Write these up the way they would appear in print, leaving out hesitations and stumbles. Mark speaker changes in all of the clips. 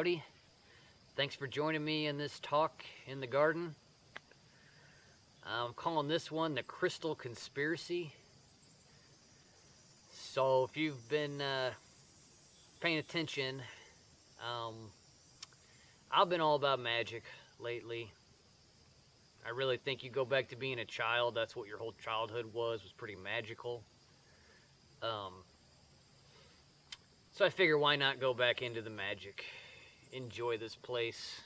Speaker 1: Howdy. Thanks for joining me in this talk in the garden. I'm calling this one the Crystal Conspiracy. So if you've been paying attention, I've been all about magic lately. I really think you go back to being a child, that's what your whole childhood was pretty magical. So I figure why not go back into the magic, enjoy this place.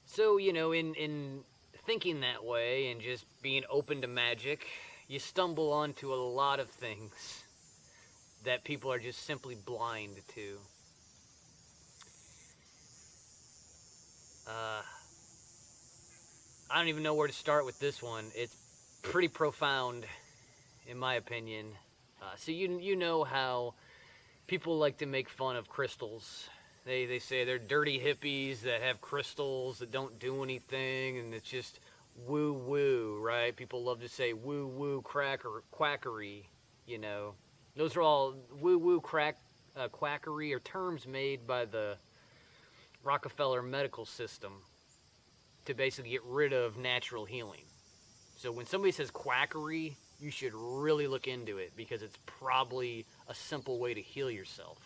Speaker 1: So, in thinking that way and just being open to magic, you stumble onto a lot of things that people are just simply blind to. I don't even know where to start with this one. It's pretty profound, in my opinion. So you know how people like to make fun of crystals. They say they're dirty hippies that have crystals that don't do anything, and it's just woo woo, right? People love to say woo woo quackery. Those are all woo woo quackery are terms made by the Rockefeller medical system to basically get rid of natural healing. So when somebody says quackery, you should really look into it because it's probably a simple way to heal yourself.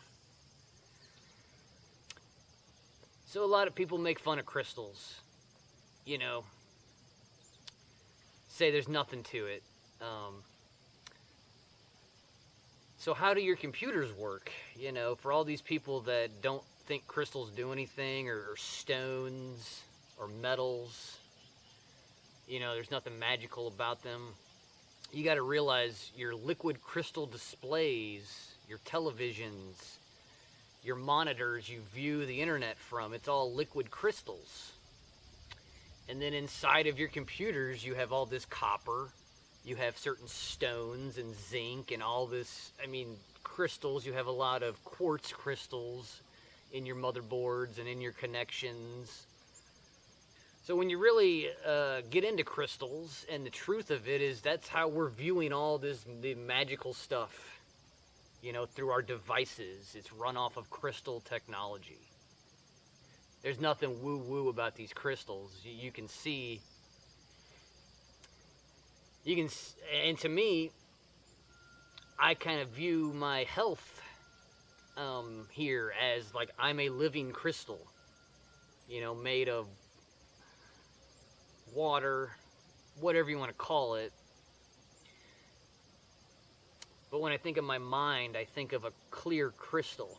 Speaker 1: So a lot of people make fun of crystals, say there's nothing to it. So how do your computers work? For all these people that don't think crystals do anything, or stones, or metals, there's nothing magical about them. You got to realize your liquid crystal displays, your televisions, your monitors you view the internet from, it's all liquid crystals. And then inside of your computers, you have all this copper, you have certain stones and zinc and all this, crystals. You have a lot of quartz crystals in your motherboards and in your connections. So when you really get into crystals, and the truth of it is that's how we're viewing all the magical stuff, through our devices. It's run off of crystal technology. There's nothing woo-woo about these crystals. You can see, and to me, I kind of view my health here as like I'm a living crystal, made of water, whatever you want to call it. But when I think of my mind, I think of a clear crystal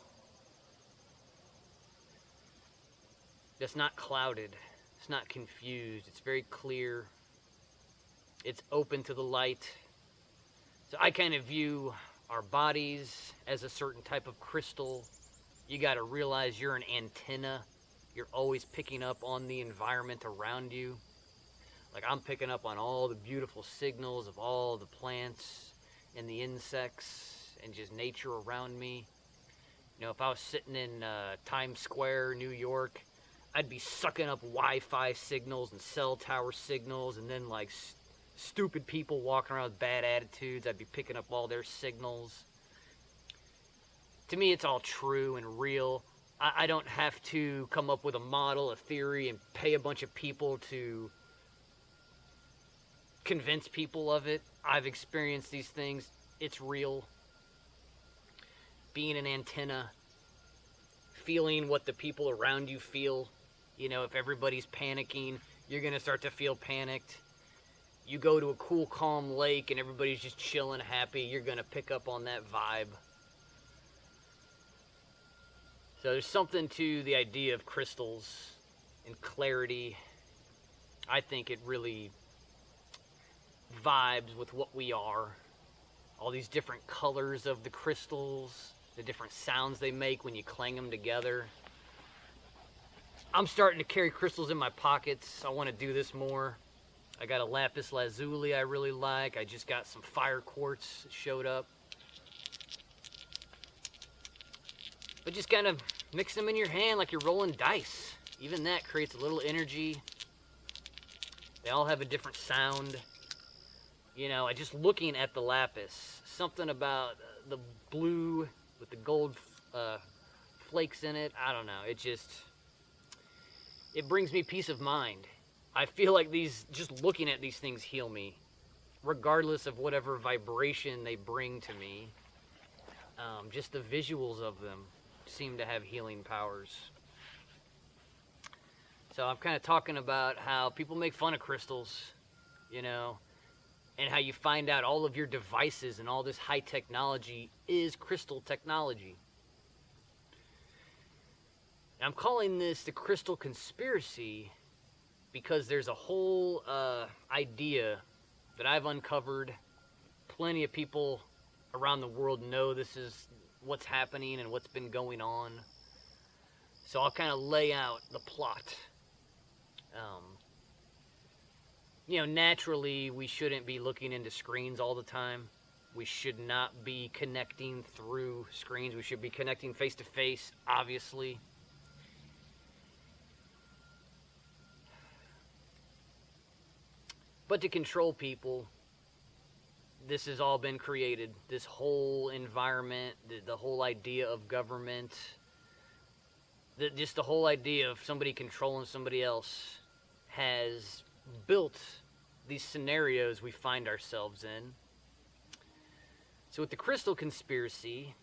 Speaker 1: that's not clouded, it's not confused, it's very clear, it's open to the light. So I kind of view our bodies as a certain type of crystal. You got to realize you're an antenna. You're always picking up on the environment around you. Like I'm picking up on all the beautiful signals of all the plants and the insects and just nature around me. If I was sitting in Times Square, New York, I'd be sucking up Wi-Fi signals and cell tower signals, and then like stupid people walking around with bad attitudes, I'd be picking up all their signals. To me, it's all true and real. I don't have to come up with a model, a theory, and pay a bunch of people to convince people of it. I've experienced these things. It's real. Being an antenna, feeling what the people around you feel. If everybody's panicking, you're going to start to feel panicked. You go to a cool, calm lake and everybody's just chilling, happy, you're going to pick up on that vibe. So there's something to the idea of crystals and clarity. I think it really vibes with what we are. All these different colors of the crystals, the different sounds they make when you clang them together. I'm starting to carry crystals in my pockets. I want to do this more. I got a lapis lazuli I really like. I just got some fire quartz that showed up. But just kind of mix them in your hand like you're rolling dice. Even that creates a little energy. They all have a different sound. I just looking at the lapis, something about the blue with the gold snowflakes in it. I don't know. It brings me peace of mind. I feel like just looking at these things heal me, regardless of whatever vibration they bring to me. Just the visuals of them seem to have healing powers. So I'm kind of talking about how people make fun of crystals, you know, and how you find out all of your devices and all this high technology is crystal technology. I'm calling this the crystal conspiracy because there's a whole idea that I've uncovered. Plenty of people around the world know this is what's happening and what's been going on. So I'll kind of lay out the plot. Naturally, we shouldn't be looking into screens all the time. We should not be connecting through screens. We should be connecting face to face, obviously. But to control people, this has all been created. This whole environment, the whole idea of government, just the whole idea of somebody controlling somebody else has built these scenarios we find ourselves in. So with the crystal conspiracy,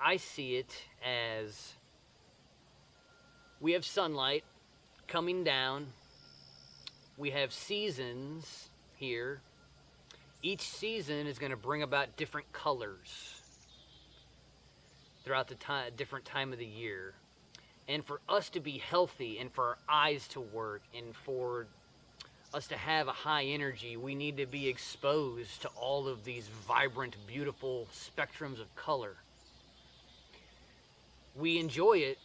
Speaker 1: I see it as we have sunlight coming down. We have seasons here. Each season is going to bring about different colors throughout the different time of the year. And for us to be healthy and for our eyes to work and for us to have a high energy, we need to be exposed to all of these vibrant, beautiful spectrums of color. We enjoy it.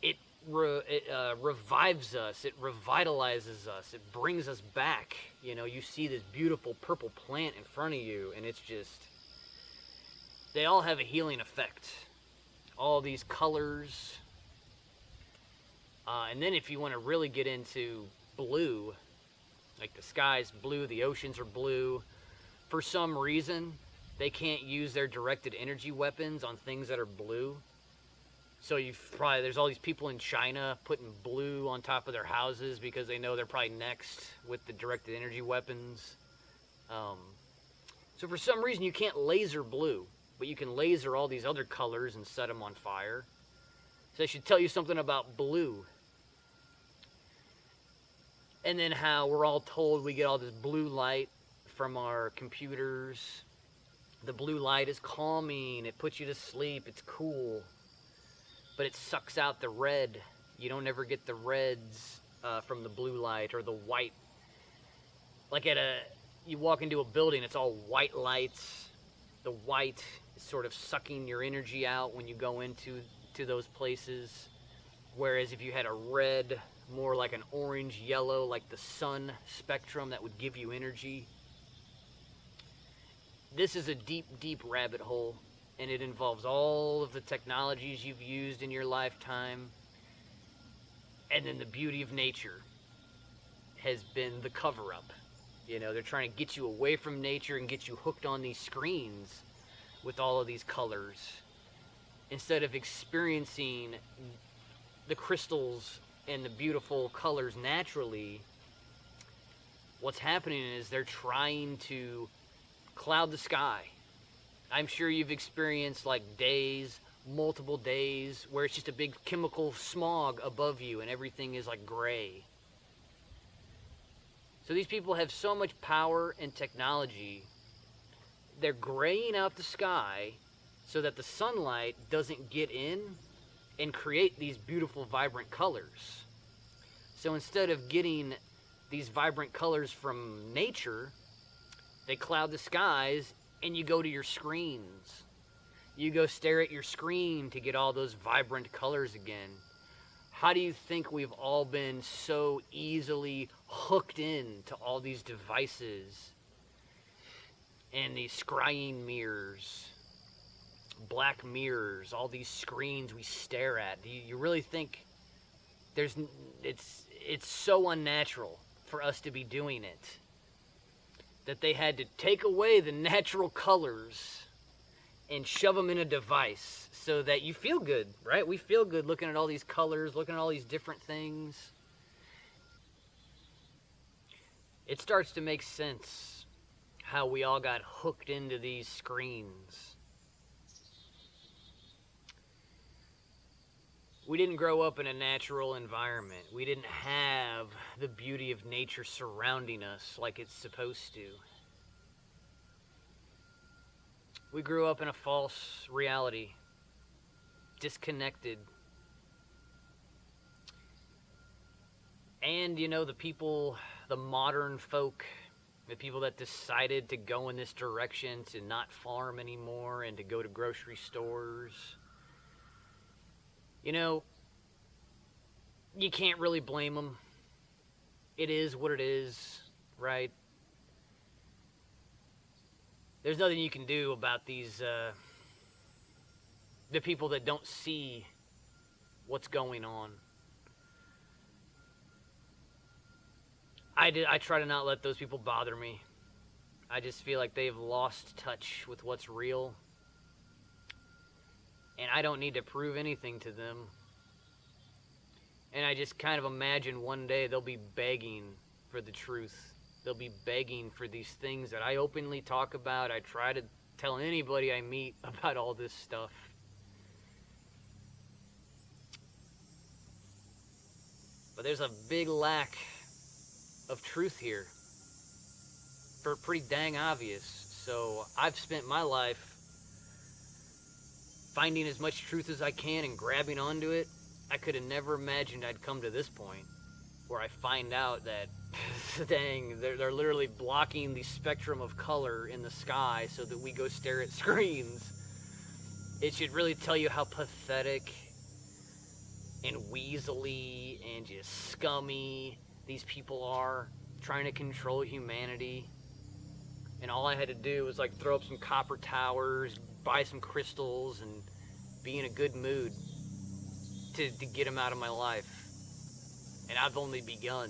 Speaker 1: It revives us. It revitalizes us. It brings us back. You see this beautiful purple plant in front of you, and it's just, they all have a healing effect. All these colors. And then if you want to really get into blue, like the sky's blue, the oceans are blue, for some reason, they can't use their directed energy weapons on things that are blue. So there's all these people in China putting blue on top of their houses because they know they're probably next with the directed energy weapons. So for some reason you can't laser blue, but you can laser all these other colors and set them on fire. So I should tell you something about blue. And then how we're all told we get all this blue light from our computers. The blue light is calming, it puts you to sleep, it's cool. But it sucks out the red. You don't ever get the reds from the blue light or the white. Like you walk into a building, it's all white lights. The white is sort of sucking your energy out when you go into those places. Whereas if you had a red, more like an orange, yellow, like the sun spectrum, that would give you energy. This is a deep, deep rabbit hole. And it involves all of the technologies you've used in your lifetime. And then the beauty of nature has been the cover-up. They're trying to get you away from nature and get you hooked on these screens with all of these colors. Instead of experiencing the crystals and the beautiful colors naturally, what's happening is they're trying to cloud the sky. I'm sure you've experienced like multiple days, where it's just a big chemical smog above you and everything is like gray. So these people have so much power and technology, they're graying out the sky so that the sunlight doesn't get in and create these beautiful, vibrant colors. So instead of getting these vibrant colors from nature, they cloud the skies. And you go to your screens. You go stare at your screen to get all those vibrant colors again. How do you think we've all been so easily hooked in to all these devices and these scrying mirrors, black mirrors, all these screens we stare at? Do you really think it's so unnatural for us to be doing it, that they had to take away the natural colors and shove them in a device so that you feel good, right? We feel good looking at all these colors, looking at all these different things. It starts to make sense how we all got hooked into these screens. We didn't grow up in a natural environment. We didn't have the beauty of nature surrounding us like it's supposed to. We grew up in a false reality, disconnected. And, the people, the modern folk, the people that decided to go in this direction, to not farm anymore and to go to grocery stores, you can't really blame them. It is what it is, right? There's nothing you can do about these, the people that don't see what's going on. I try to not let those people bother me. I just feel like they've lost touch with what's real. And I don't need to prove anything to them. And I just kind of imagine one day they'll be begging for the truth. They'll be begging for these things that I openly talk about. I try to tell anybody I meet about all this stuff. But there's a big lack of truth here. Pretty dang obvious. So I've spent my life finding as much truth as I can and grabbing onto it. I could have never imagined I'd come to this point where I find out that dang, they're literally blocking the spectrum of color in the sky so that we go stare at screens. It should really tell you how pathetic and weaselly and just scummy these people are, trying to control humanity. And all I had to do was throw up some copper towers, buy some crystals, and be in a good mood to get them out of my life. And I've only begun.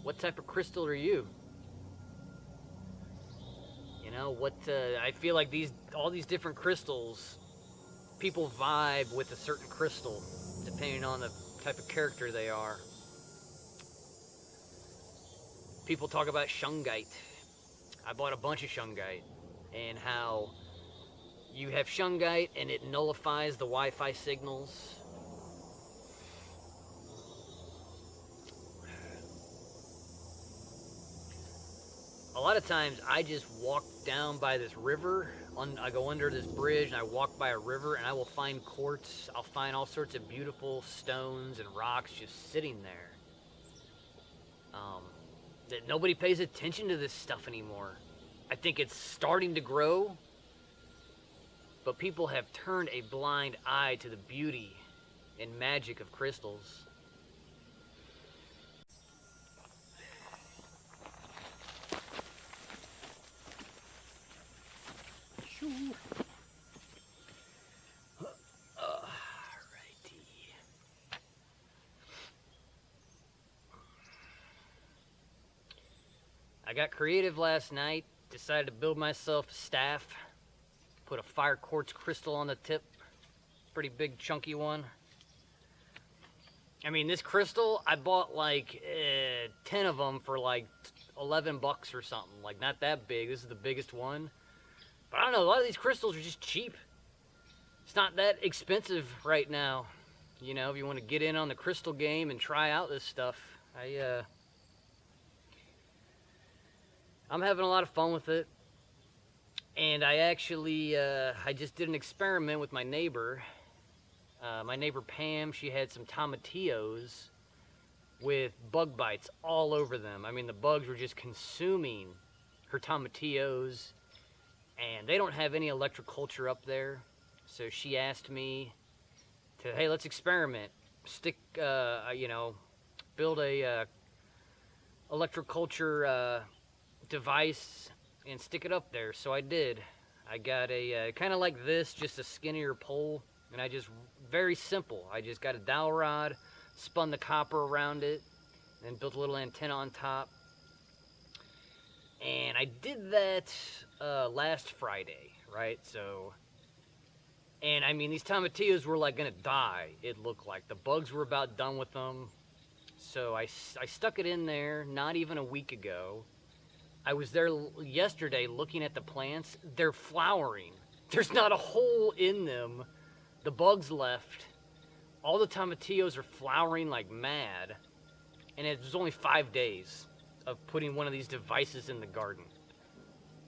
Speaker 1: What type of crystal are you? I feel like all these different crystals, people vibe with a certain crystal depending on the type of character they are. People talk about shungite. I bought a bunch of shungite, and how you have shungite and it nullifies the Wi-Fi signals. A lot of times I just walk down by this river, I go under this bridge and I walk by a river and I will find quartz, I'll find all sorts of beautiful stones and rocks just sitting there. That nobody pays attention to this stuff anymore. I think it's starting to grow, but people have turned a blind eye to the beauty and magic of crystals. I got creative last night, decided to build myself a staff, put a fire quartz crystal on the tip, pretty big chunky one. I mean, this crystal, I bought 10 of them for $11 or something, not that big. This is the biggest one. But I don't know, a lot of these crystals are just cheap. It's not that expensive right now. If you want to get in on the crystal game and try out this stuff, I'm having a lot of fun with it. And I actually, I just did an experiment with my neighbor. My neighbor Pam, she had some tomatillos with bug bites all over them. I mean, the bugs were just consuming her tomatillos. And they don't have any electroculture up there. So she asked me to, hey, let's experiment. Build a electroculture device and stick it up there. So I did. I got a kind of like this, just a skinnier pole, and very simple. I just got a dowel rod, spun the copper around it, and built a little antenna on top. And I did that last Friday, right? So, and I mean, these tomatillos were like gonna die, it looked like. The bugs were about done with them. So I stuck it in there not even a week ago. I was there yesterday looking at the plants. They're flowering. There's not a hole in them. The bugs left. All the tomatillos are flowering like mad. And it was only 5 days of putting one of these devices in the garden.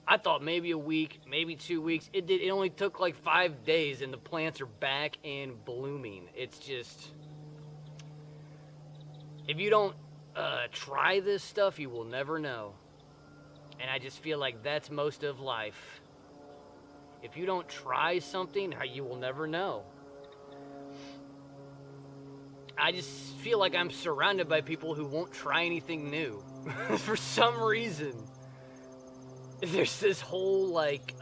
Speaker 1: I thought maybe a week, maybe 2 weeks. It only took like 5 days and the plants are back and blooming. It's just, if you don't try this stuff, you will never know. And I just feel like that's most of life. If you don't try something, you will never know. I just feel like I'm surrounded by people who won't try anything new. For some reason. There's this whole, like,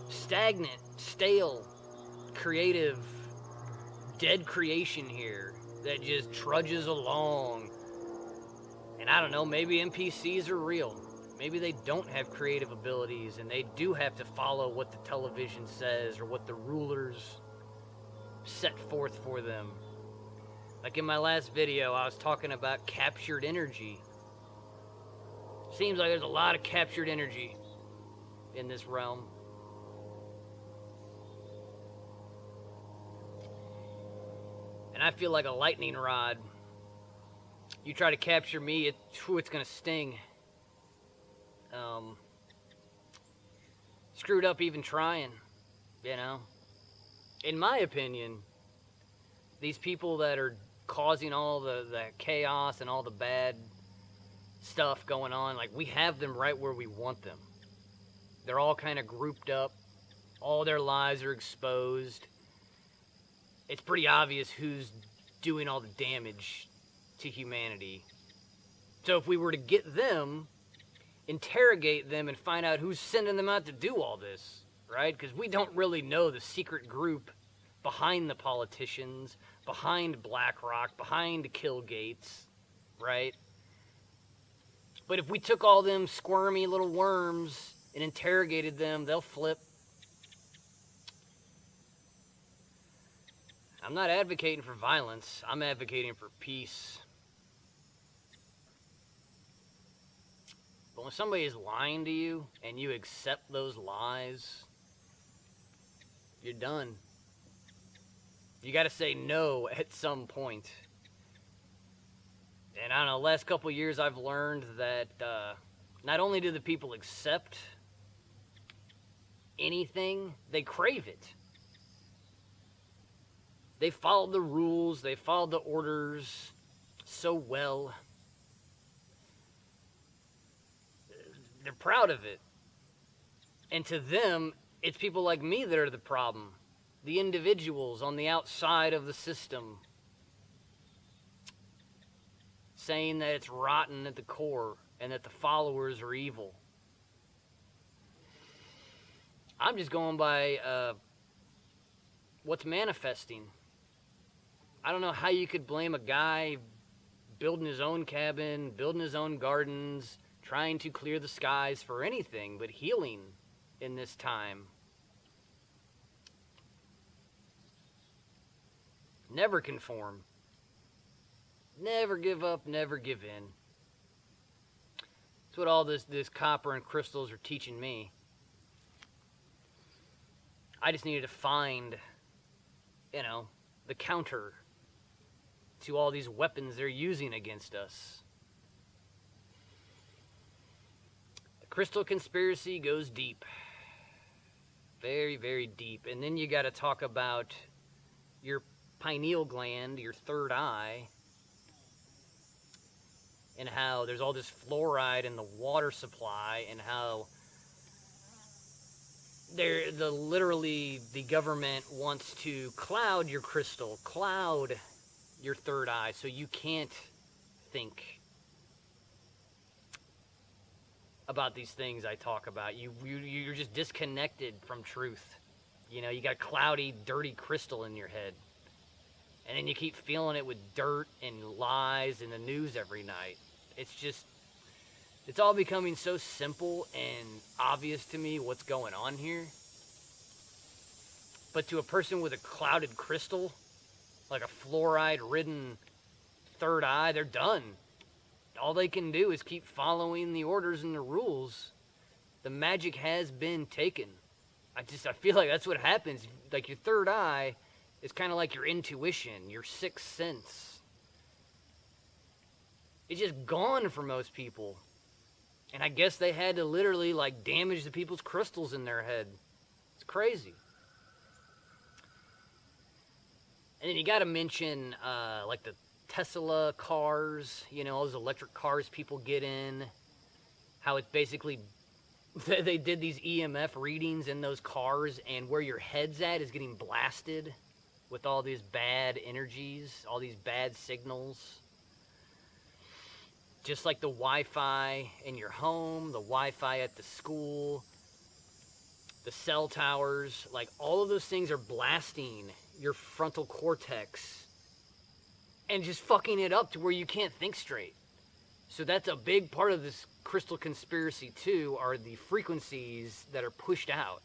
Speaker 1: stagnant, stale, creative, dead creation here that just trudges along. And I don't know, maybe NPCs are real. Maybe they don't have creative abilities and they do have to follow what the television says or what the rulers set forth for them. Like in my last video, I was talking about captured energy. Seems like there's a lot of captured energy in this realm. And I feel like a lightning rod. You try to capture me, it's gonna sting. Screwed up even trying, you know? In my opinion, these people that are causing all the chaos and all the bad stuff going on, like, we have them right where we want them. They're all kind of grouped up. All their lives are exposed. It's pretty obvious who's doing all the damage to humanity. So if we were to get them, interrogate them, and find out who's sending them out to do all this, right? Because we don't really know the secret group behind the politicians, behind BlackRock, behind Kill Gates, right? But if we took all them squirmy little worms and interrogated them, they'll flip. I'm not advocating for violence. I'm advocating for peace. But when somebody is lying to you and you accept those lies, you're done. You got to say no at some point. And I don't know, last couple of years I've learned that not only do the people accept anything, they crave it. They followed the rules, they followed the orders so well. They're proud of it. And to them, it's people like me that are the problem. The individuals on the outside of the system saying that it's rotten at the core and that the followers are evil. I'm just going by what's manifesting. I don't know how you could blame a guy building his own cabin, building his own gardens, trying to clear the skies for anything but healing in this time. Never conform. Never give up, never give in. That's what all this copper and crystals are teaching me. I just needed to find, the counter to all these weapons they're using against us. The crystal conspiracy goes deep. Very, very deep. And then you got to talk about your pineal gland, your third eye, and how there's all this fluoride in the water supply, and how literally the government wants to cloud your crystal, cloud your third eye, so you can't think about these things I talk about. You're just disconnected from truth. You got cloudy, dirty crystal in your head. And then you keep feeling it with dirt and lies in the news every night. It's just, it's all becoming so simple and obvious to me what's going on here. But to a person with a clouded crystal, like a fluoride ridden third eye, they're done. All they can do is keep following the orders and the rules. The magic has been taken. I feel like that's what happens. Like your third eye is kind of like your intuition, your sixth sense. It's just gone for most people. And I guess they had to literally like damage the people's crystals in their head. It's crazy. And then you got to mention like the Tesla cars, you know, those electric cars people get in. How it's basically, they did these EMF readings in those cars, and where your head's at is getting blasted with all these bad energies, all these bad signals. Just like the Wi-Fi in your home, the Wi-Fi at the school, the cell towers, like all of those things are blasting your frontal cortex and just fucking it up to where you can't think straight. So that's a big part of this crystal conspiracy too, are the frequencies that are pushed out.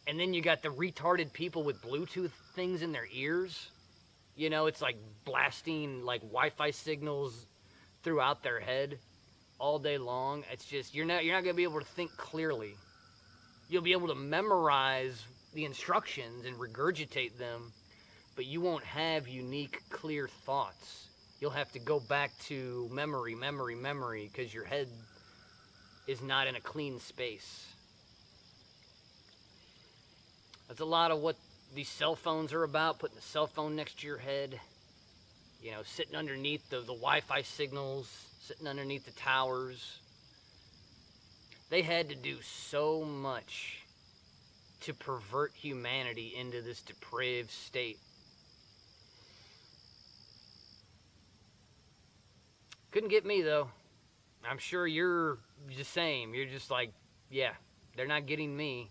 Speaker 1: And then you got the retarded people with Bluetooth things in their ears. You know, it's like blasting like Wi-Fi signals throughout their head all day long. It's just, you're not going to be able to think clearly. You'll be able to memorize the instructions and regurgitate them, but you won't have unique, clear thoughts. You'll have to go back to memory, because your head is not in a clean space. That's a lot of what these cell phones are about, putting the cell phone next to your head, you know, sitting underneath the Wi-Fi signals, sitting underneath the towers. They had to do so much to pervert humanity into this depraved state. Couldn't get me, though. I'm sure you're the same. You're just like, yeah, they're not getting me.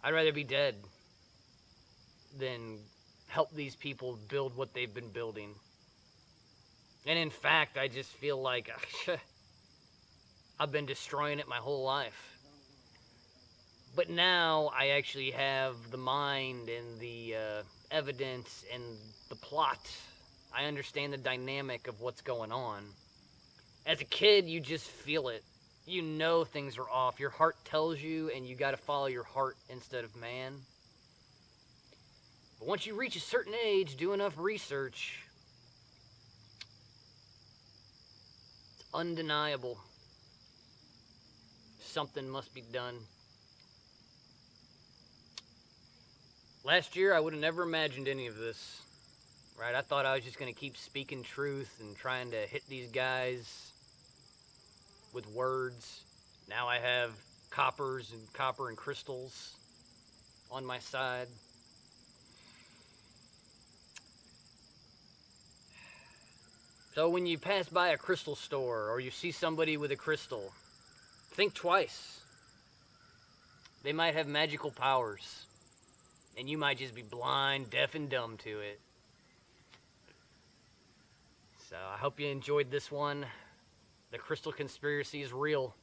Speaker 1: I'd rather be dead than help these people build what they've been building. And in fact, I just feel like I've been destroying it my whole life. But now I actually have the mind and the evidence and the plot. I understand the dynamic of what's going on. As a kid, you just feel it. You know things are off. Your heart tells you, and you got to follow your heart instead of man. But once you reach a certain age, do enough research, it's undeniable. Something must be done. Last year, I would have never imagined any of this, right? I thought I was just going to keep speaking truth and trying to hit these guys with words. Now I have copper and crystals on my side. So when you pass by a crystal store or you see somebody with a crystal, think twice. They might have magical powers, and you might just be blind, deaf, and dumb to it. So I hope you enjoyed this one. The crystal conspiracy is real.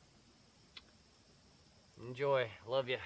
Speaker 1: Enjoy. Love you.